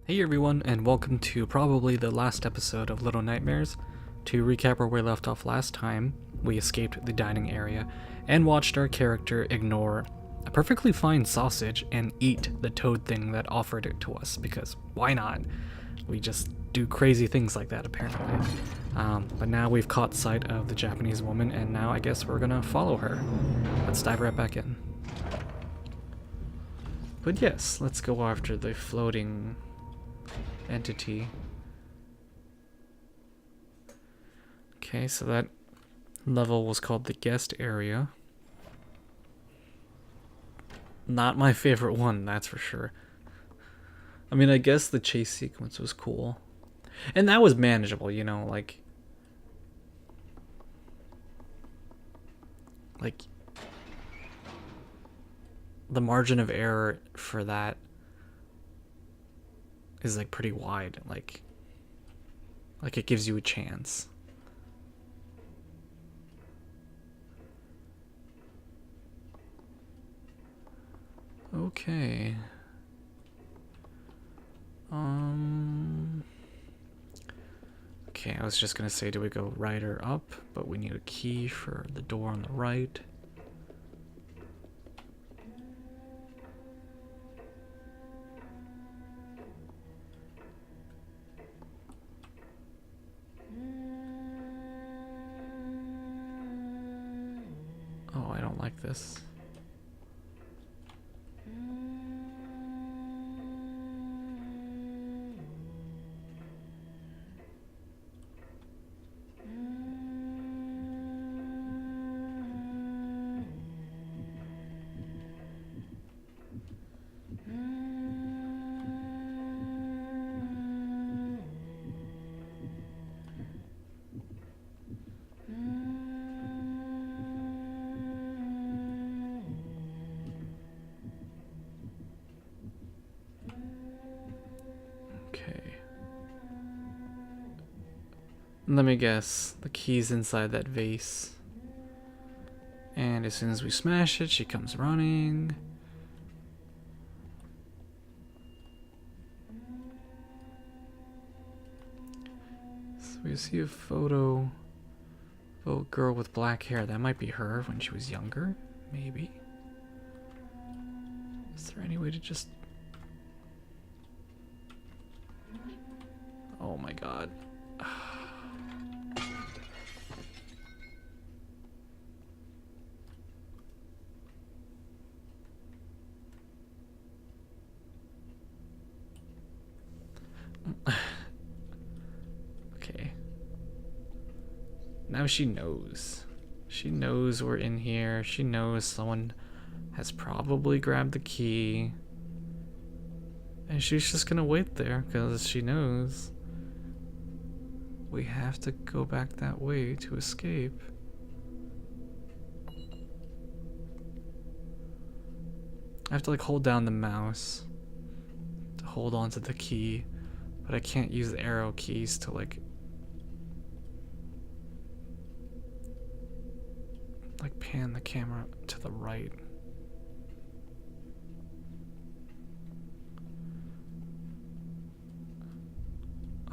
Hey everyone, and welcome to probably the last episode of Little Nightmares. To recap where we left off last time, we escaped the dining area and watched our character ignore a perfectly fine sausage and eat the toad thing that offered it to us, because why not? We just do crazy things like that apparently. But now we've caught sight of the Japanese woman, and now I guess we're gonna follow her. Let's dive right back in. But yes, let's go after the floating entity. Okay, so that level was called the guest area. Not my favorite one, that's for sure. I mean, I guess the chase sequence was cool. And that was manageable, you know, like the margin of error for that is like pretty wide, like it gives you a chance. Okay. Okay, I was just gonna say, do we go right or up? But we need a key for the door on the right. Oh, I don't like this. Let me guess, the key's inside that vase. And as soon as we smash it, she comes running. So we see a photo of a girl with black hair. That might be her when she was younger, maybe. Is there any way to just... Oh my god. Okay. Now she knows. She knows we're in here. She knows someone has probably grabbed the key. And she's just gonna wait there because she knows we have to go back that way to escape. I have to like hold down the mouse to hold on to the key, but I can't use the arrow keys to like pan the camera to the right.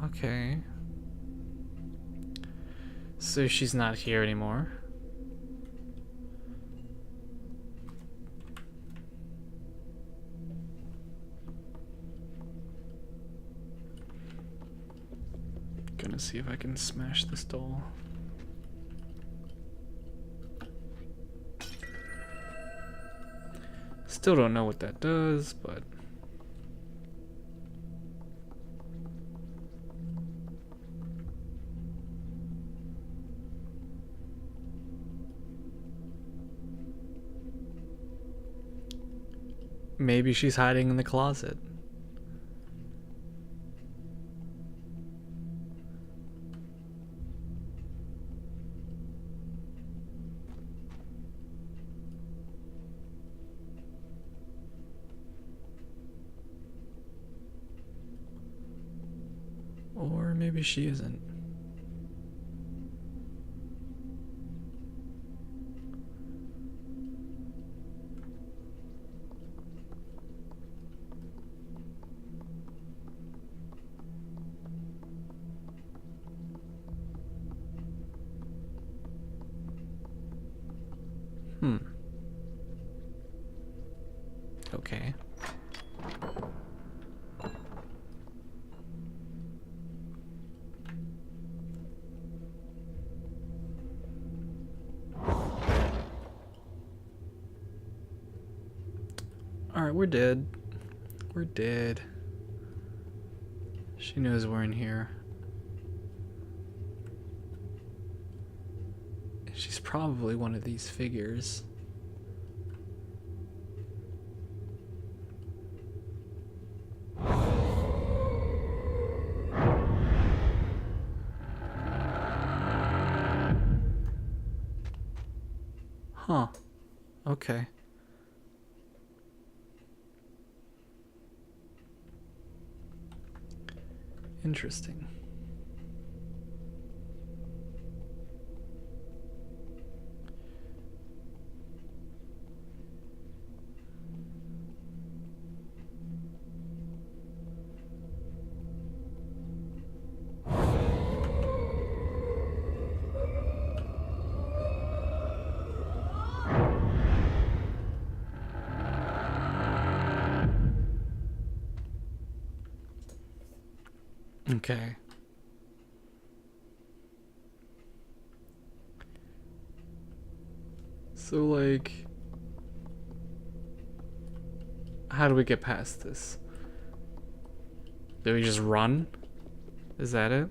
Okay. So she's not here anymore. Gonna see if I can smash this doll. Still don't know what that does, but maybe she's hiding in the closet. Or maybe she isn't. we're dead. We're dead. She knows we're in here. She's probably one of these figures. Huh. Okay. Interesting. Okay. So, like, how do we get past this? Do we just run? Is that it?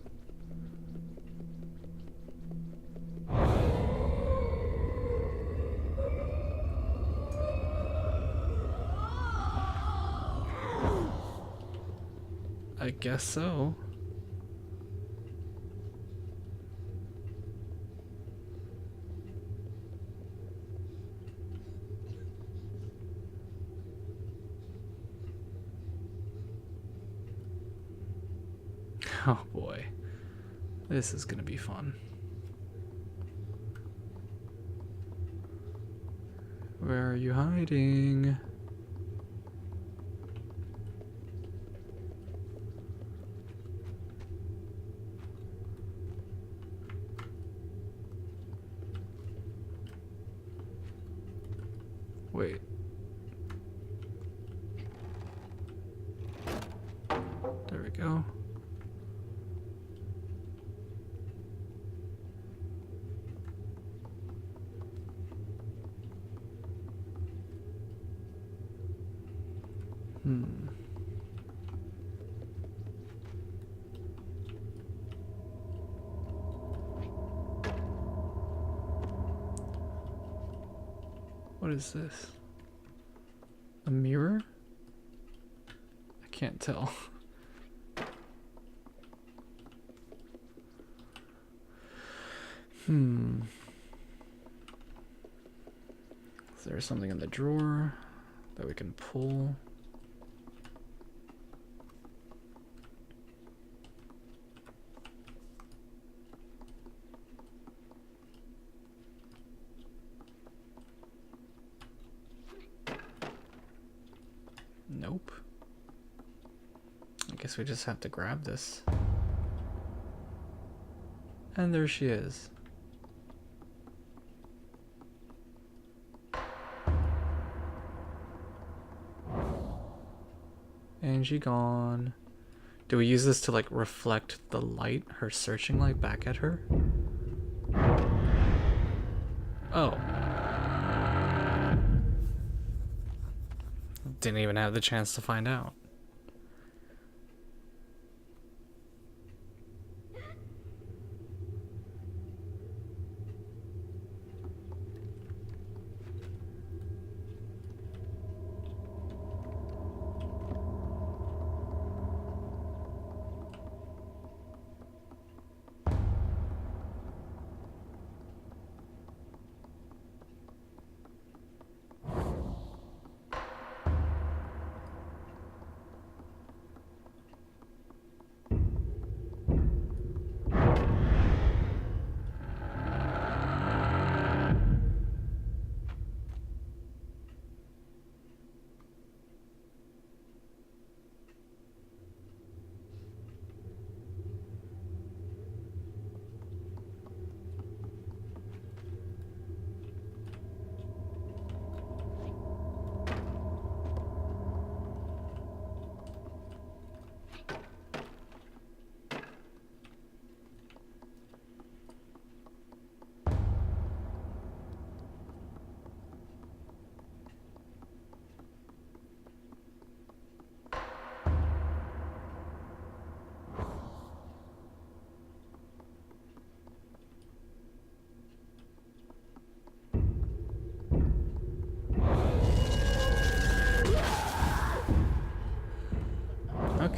I guess so. Oh boy. This is gonna be fun. Where are you hiding? Wait. There we go. What is this? A mirror? I can't tell. Is there something in the drawer that we can pull? Nope. I guess we just have to grab this. And there she is. And she gone. Do we use this to like reflect the light, her searching light, back at her? Oh. Didn't even have the chance to find out.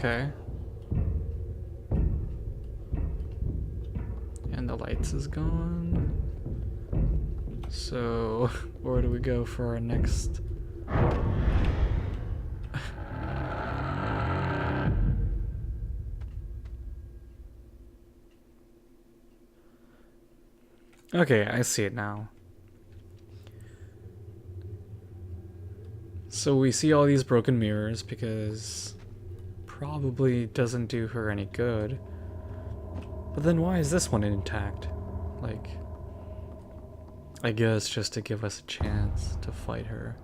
Okay. And the lights is gone. So, where do we go for our next? Okay, I see it now. So we see all these broken mirrors because probably doesn't do her any good. But then why is this one intact? Like, I guess just to give us a chance to fight her.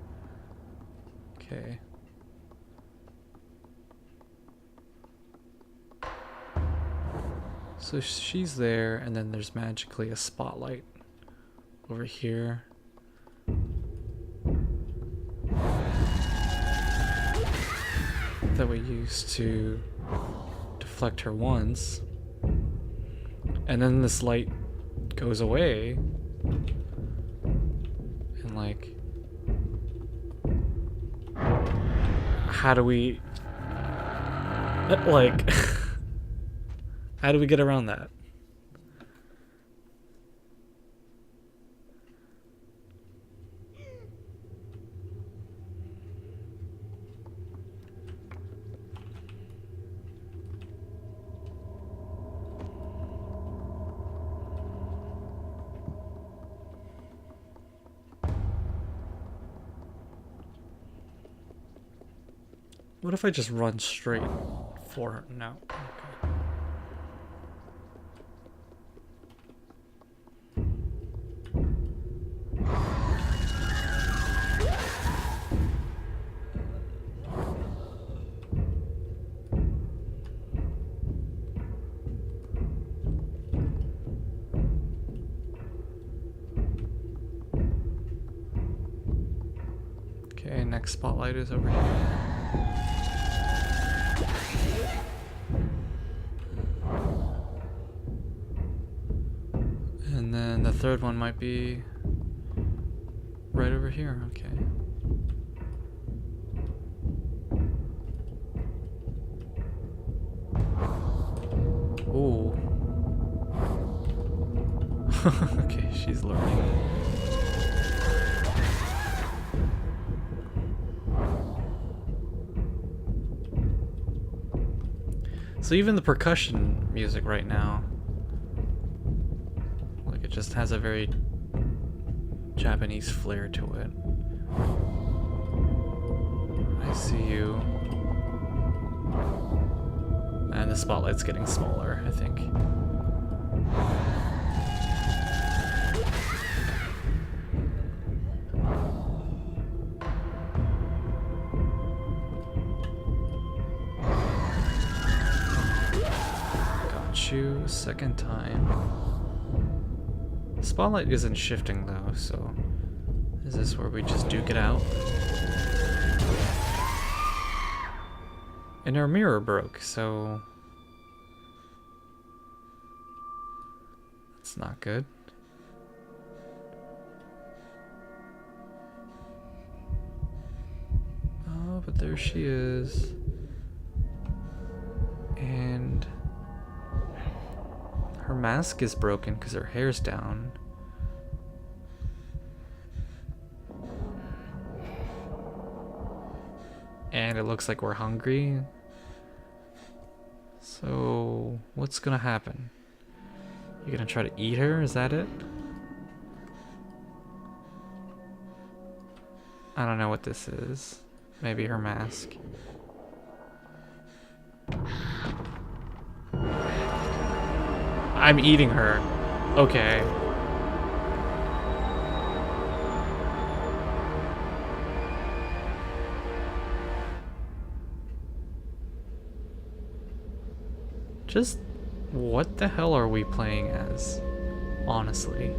Okay. So she's there, and then there's magically a spotlight over here. That we used to deflect her once. And then this light goes away. And like, how do we, like, how do we get around that? What if I just run straight for her? No. Okay. Okay, next spotlight is over here. And then the third one might be right over here. Okay. Ooh. Okay, she's learning. So even the percussion music right now, like, it just has a very Japanese flair to it. I see you. And the spotlight's getting smaller, I think. Got you, second time. The spotlight isn't shifting though, so is this where we just duke it out? And our mirror broke, so that's not good. Oh, but there she is. And her mask is broken because her hair's down. And it looks like we're hungry. So, what's gonna happen? You gonna try to eat her? Is that it? I don't know what this is. Maybe her mask. I'm eating her. Okay. Just what the hell are we playing as? Honestly.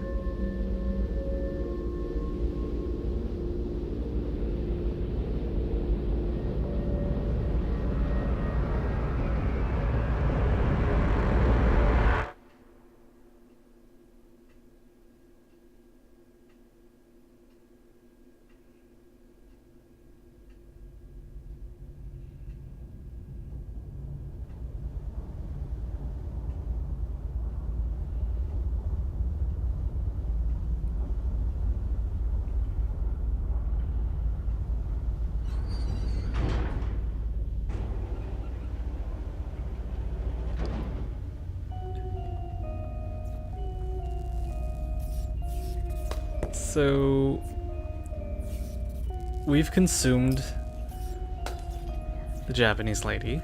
So we've consumed the Japanese lady.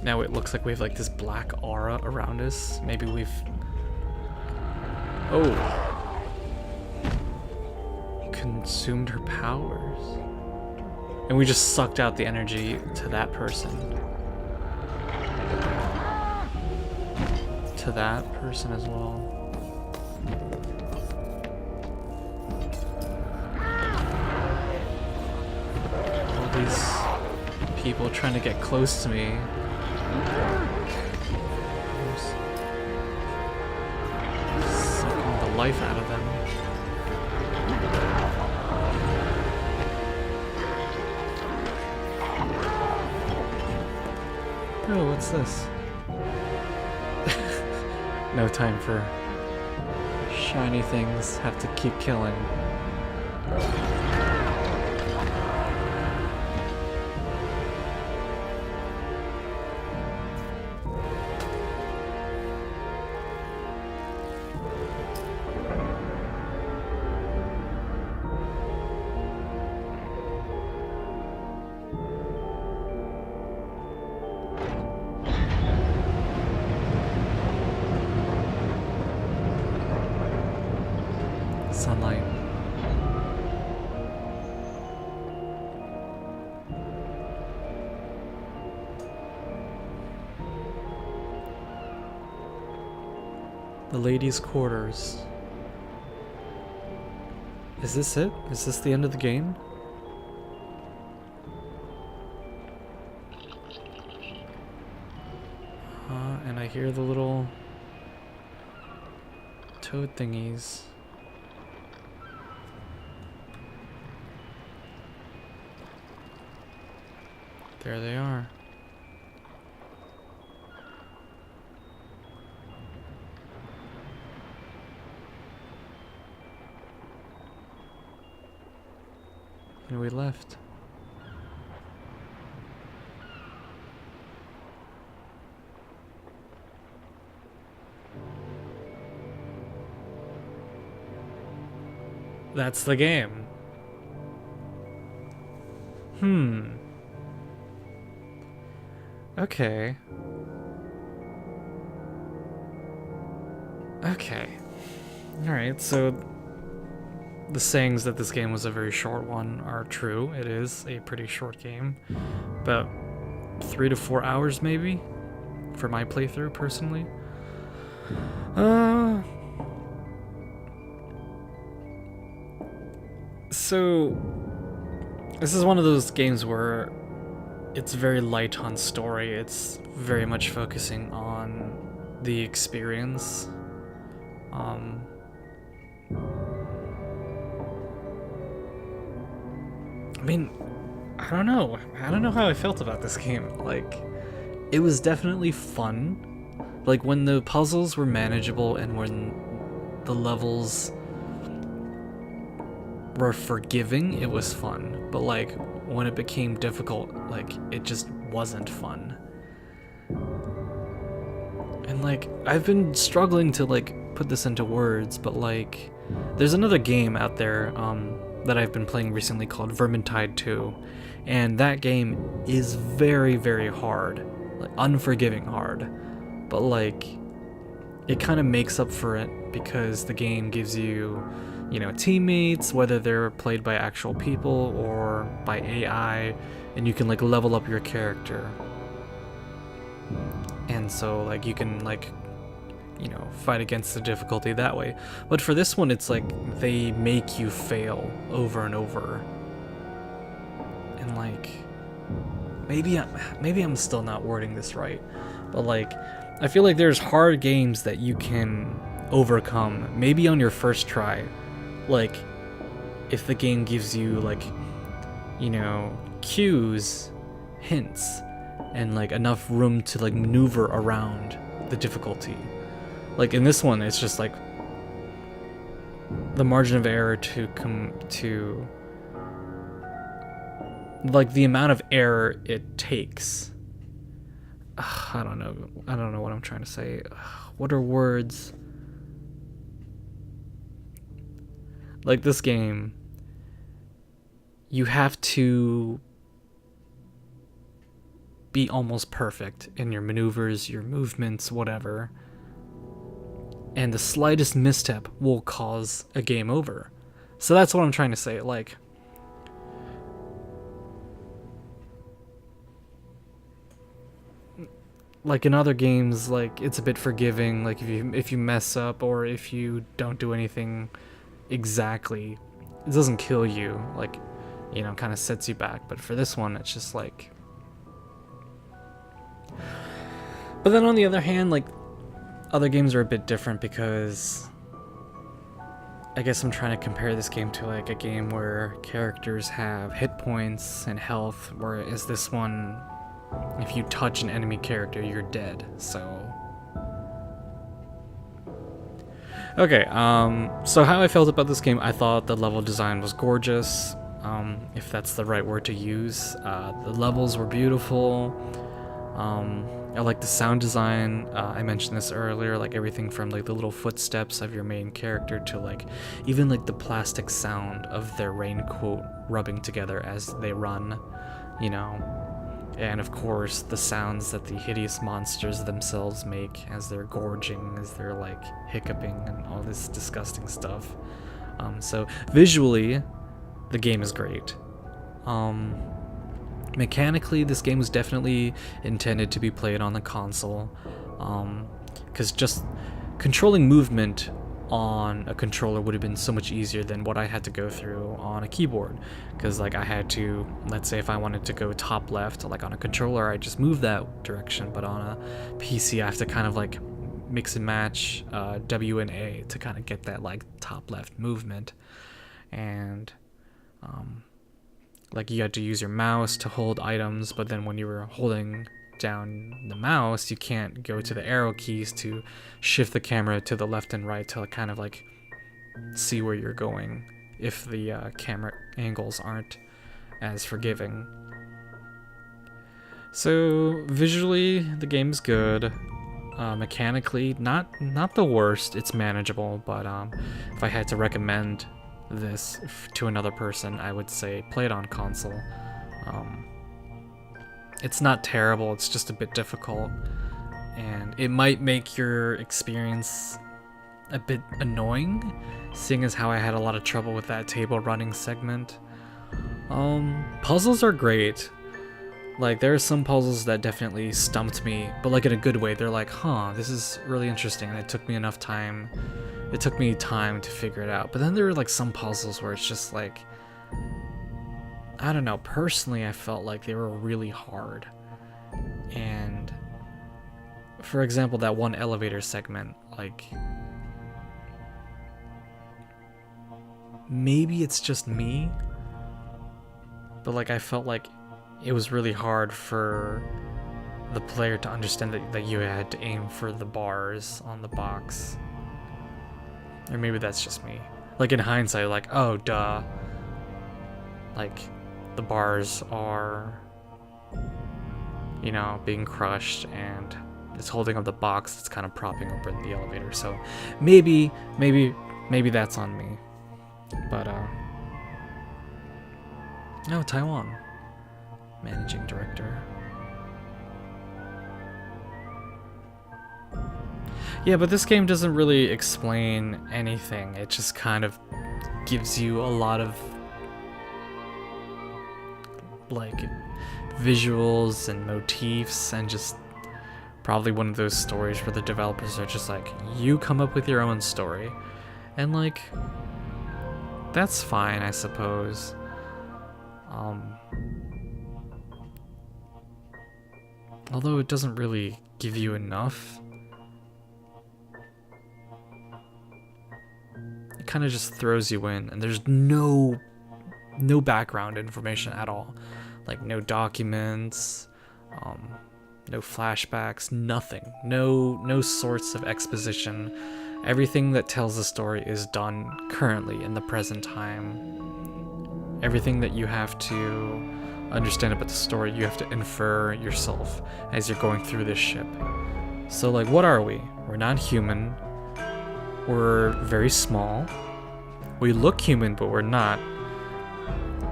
Now it looks like we have like this black aura around us. Maybe we've... Oh. Consumed her powers. And we just sucked out the energy to that person. To that person as well. All these people trying to get close to me. Sucking the life out of them. Oh, what's this? No time for shiny things. Have to keep killing. Sunlight. The ladies' quarters. Is this it? Is this the end of the game? And I hear the little toad thingies. There they are. And we left. That's the game. Okay. Okay. Alright, so the sayings that this game was a very short one are true. It is a pretty short game. About 3 to 4 hours maybe for my playthrough personally. So this is one of those games where it's very light on story. It's very much focusing on the experience. I mean, I don't know how I felt about this game. Like, it was definitely fun. Like, when the puzzles were manageable and when the levels were forgiving, it was fun. But like, when it became difficult, like, it just wasn't fun. And like, I've been struggling to like put this into words, but like, there's another game out there that I've been playing recently called Vermintide 2, and that game is very, very hard, like unforgiving hard, but like, it kind of makes up for it because the game gives you, you know, teammates, whether they're played by actual people or by AI, and you can like level up your character. And so like you can like, you know, fight against the difficulty that way. But for this one, it's like they make you fail over and over. And like, maybe I'm still not wording this right, but like, I feel like there's hard games that you can overcome maybe on your first try. Like, if the game gives you like, you know, cues, hints, and like enough room to like maneuver around the difficulty. Like in this one, it's just like the margin of error to like the amount of error it takes. I don't know what I'm trying to say. What are words? Like, this game, you have to be almost perfect in your maneuvers, your movements, whatever. And the slightest misstep will cause a game over. So that's what I'm trying to say. Like in other games, like, it's a bit forgiving. Like, if you mess up or if you don't do anything exactly, it doesn't kill you. Like, you know, kind of sets you back. But for this one, it's just like. But then on the other hand, like, other games are a bit different because I guess I'm trying to compare this game to like a game where characters have hit points and health, whereas this one, if you touch an enemy character, you're dead. So okay, so how I felt about this game, I thought the level design was gorgeous, if that's the right word to use. The levels were beautiful. I like the sound design. I mentioned this earlier, like everything from like the little footsteps of your main character to like even like the plastic sound of their raincoat rubbing together as they run, you know. And of course the sounds that the hideous monsters themselves make as they're gorging, as they're like hiccuping and all this disgusting stuff. So visually, the game is great. Mechanically, this game was definitely intended to be played on the console, because just controlling movement on a controller would have been so much easier than what I had to go through on a keyboard. Because like I had to, let's say if I wanted to go top left, like on a controller, I just move that direction, but on a PC I have to kind of like mix and match W and A to kind of get that like top left movement. And like you had to use your mouse to hold items, but then when you were holding down the mouse, you can't go to the arrow keys to shift the camera to the left and right to kind of like see where you're going if the camera angles aren't as forgiving. So visually, the game's good. Mechanically, not the worst. It's manageable, but if I had to recommend this to another person, I would say play it on console. It's not terrible, it's just a bit difficult, and it might make your experience a bit annoying, seeing as how I had a lot of trouble with that table running segment. Puzzles are great. Like, there are some puzzles that definitely stumped me, but like in a good way. They're like, huh, this is really interesting, and it took me time to figure it out. But then there are like some puzzles where it's just like, I don't know, personally I felt like they were really hard. And for example, that one elevator segment, like, maybe it's just me, but like I felt like it was really hard for the player to understand that you had to aim for the bars on the box. Or maybe that's just me. Like in hindsight, like, oh duh. Like the bars are, you know, being crushed and it's holding up the box that's kind of propping open the elevator. So maybe that's on me. But no, Taiwan. Managing director. Yeah, but this game doesn't really explain anything. It just kind of gives you a lot of like visuals and motifs, and just probably one of those stories where the developers are just like, you come up with your own story. And like, that's fine, I suppose. Although it doesn't really give you enough. It kind of just throws you in, and there's no background information at all. Like no documents, no flashbacks, nothing. No sorts of exposition. Everything that tells the story is done currently in the present time. Everything that you have to understand about the story, you have to infer yourself as you're going through this ship. So like, what are we? We're not human. We're very small. We look human, but we're not,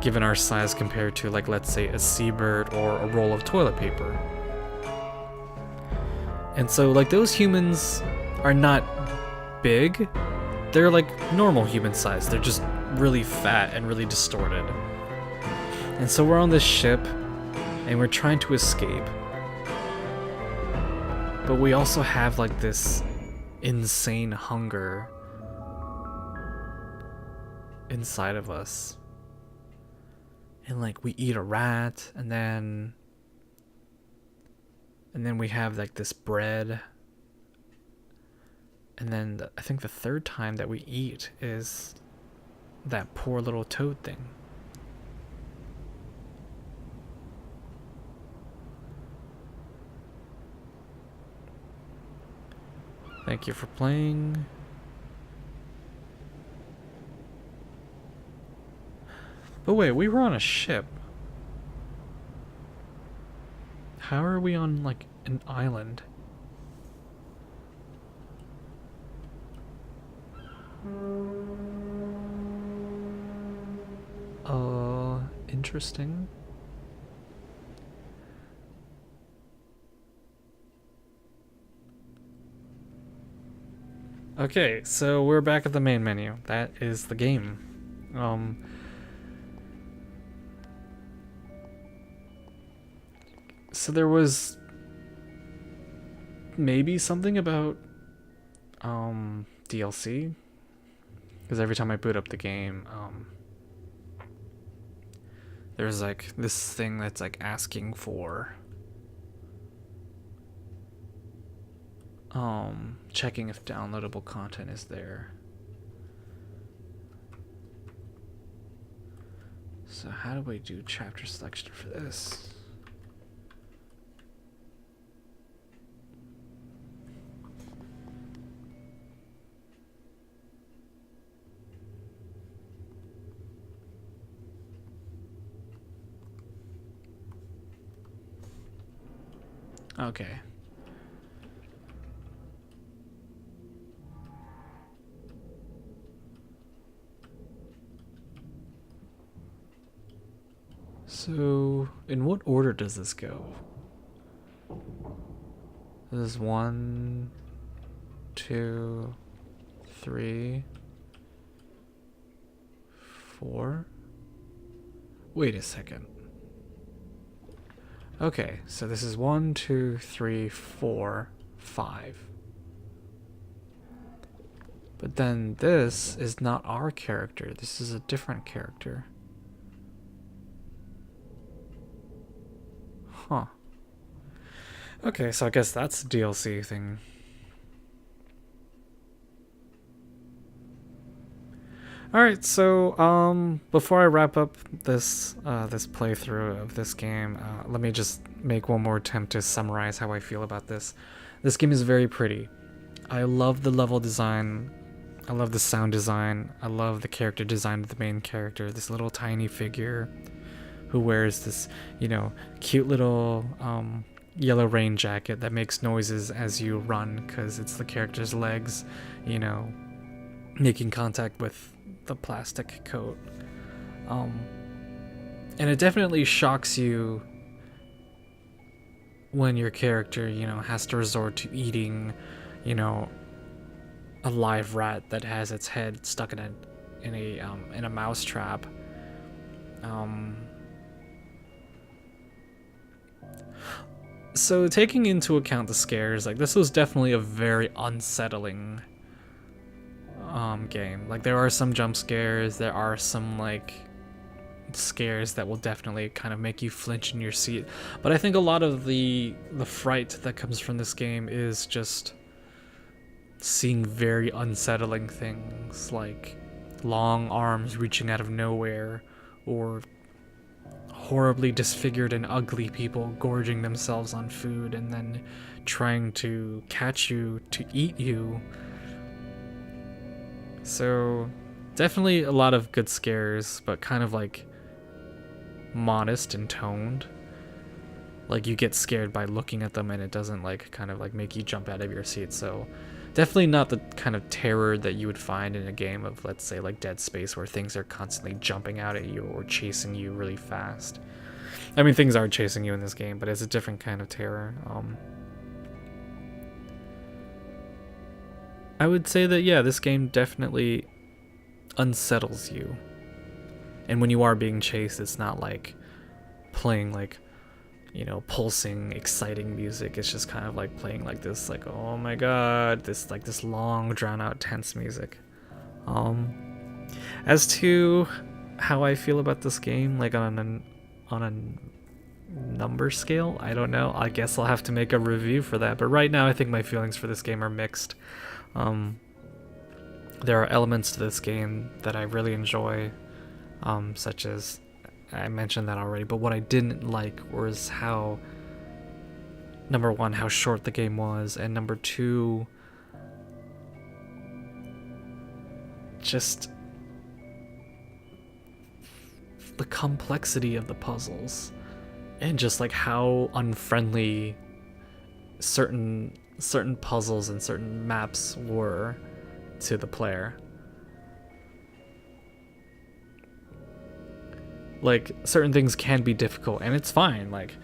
given our size compared to, like, let's say a seabird or a roll of toilet paper. And so, like, those humans are not big. They're like normal human size. They're just really fat and really distorted. And so we're on this ship and we're trying to escape. But we also have like this insane hunger inside of us. And like we eat a rat and then we have like this bread. And then I think the third time that we eat is that poor little toad thing. Thank you for playing. But wait, we were on a ship. How are we on like an island? Interesting. Okay, so we're back at the main menu. That is the game. So there was maybe something about DLC, because every time I boot up the game, there's like this thing that's like asking for checking if downloadable content is there. So how do I do chapter selection for this? Okay. So, in what order does this go? This is 1, 2, 3, 4. Wait a second. Okay, so this is 1, 2, 3, 4, 5. But then this is not our character. This is a different character. Huh. Okay, so I guess that's a DLC thing. Alright, so before I wrap up this this playthrough of this game, let me just make one more attempt to summarize how I feel about this. This game is very pretty. I love the level design. I love the sound design. I love the character design of the main character. This little tiny figure who wears this, you know, cute little yellow rain jacket that makes noises as you run because it's the character's legs, you know, making contact with the plastic coat. And it definitely shocks you when your character, you know, has to resort to eating, you know, a live rat that has its head stuck in a mouse trap. So taking into account the scares, like this was definitely a very unsettling game. Like there are some jump scares, there are some like scares that will definitely kind of make you flinch in your seat, but I think a lot of the fright that comes from this game is just seeing very unsettling things like long arms reaching out of nowhere, or horribly disfigured and ugly people gorging themselves on food and then trying to catch you to eat you. So definitely a lot of good scares, but kind of like modest and toned. Like you get scared by looking at them and it doesn't like kind of like make you jump out of your seat. So Definitely not the kind of terror that you would find in a game of, let's say, like Dead Space, where things are constantly jumping out at you or chasing you really fast. I mean, things are chasing you in this game, but it's a different kind of terror. I would say that, yeah, this game definitely unsettles you. And when you are being chased, it's not like playing like, you know, pulsing, exciting music. It's just kind of like playing like this, like, oh my god, this like this long, drawn out, tense music. As to how I feel about this game, like on a number scale, I don't know. I guess I'll have to make a review for that. But right now, I think my feelings for this game are mixed. There are elements to this game that I really enjoy, such as, I mentioned that already, but what I didn't like was how, number one, how short the game was, and number two, just the complexity of the puzzles, and just like how unfriendly certain puzzles and certain maps were to the player. Like, certain things can be difficult, and it's fine. Like,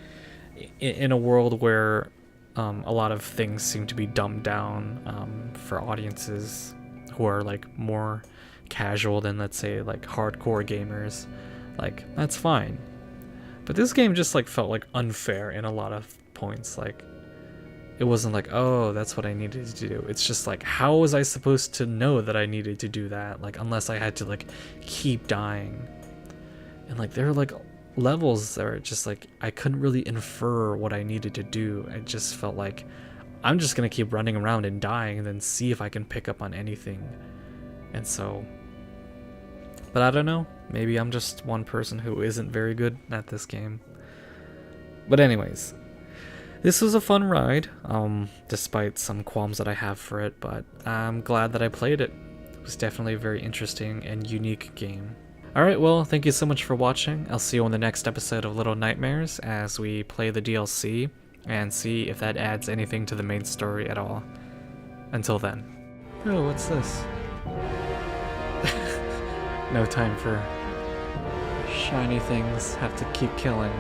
in a world where a lot of things seem to be dumbed down for audiences who are like more casual than, let's say, like hardcore gamers, like, that's fine. But this game just like felt like unfair in a lot of points. Like, it wasn't like, oh, that's what I needed to do. It's just like, how was I supposed to know that I needed to do that? Like, unless I had to like keep dying. And like, there are like levels that are just like, I couldn't really infer what I needed to do. I just felt like, I'm just gonna keep running around and dying and then see if I can pick up on anything. And so, but I don't know, maybe I'm just one person who isn't very good at this game. But anyways, this was a fun ride, despite some qualms that I have for it, but I'm glad that I played it. It was definitely a very interesting and unique game. Alright, well, thank you so much for watching. I'll see you on the next episode of Little Nightmares as we play the DLC and see if that adds anything to the main story at all. Until then. Oh, what's this? No time for shiny things, have to keep killing.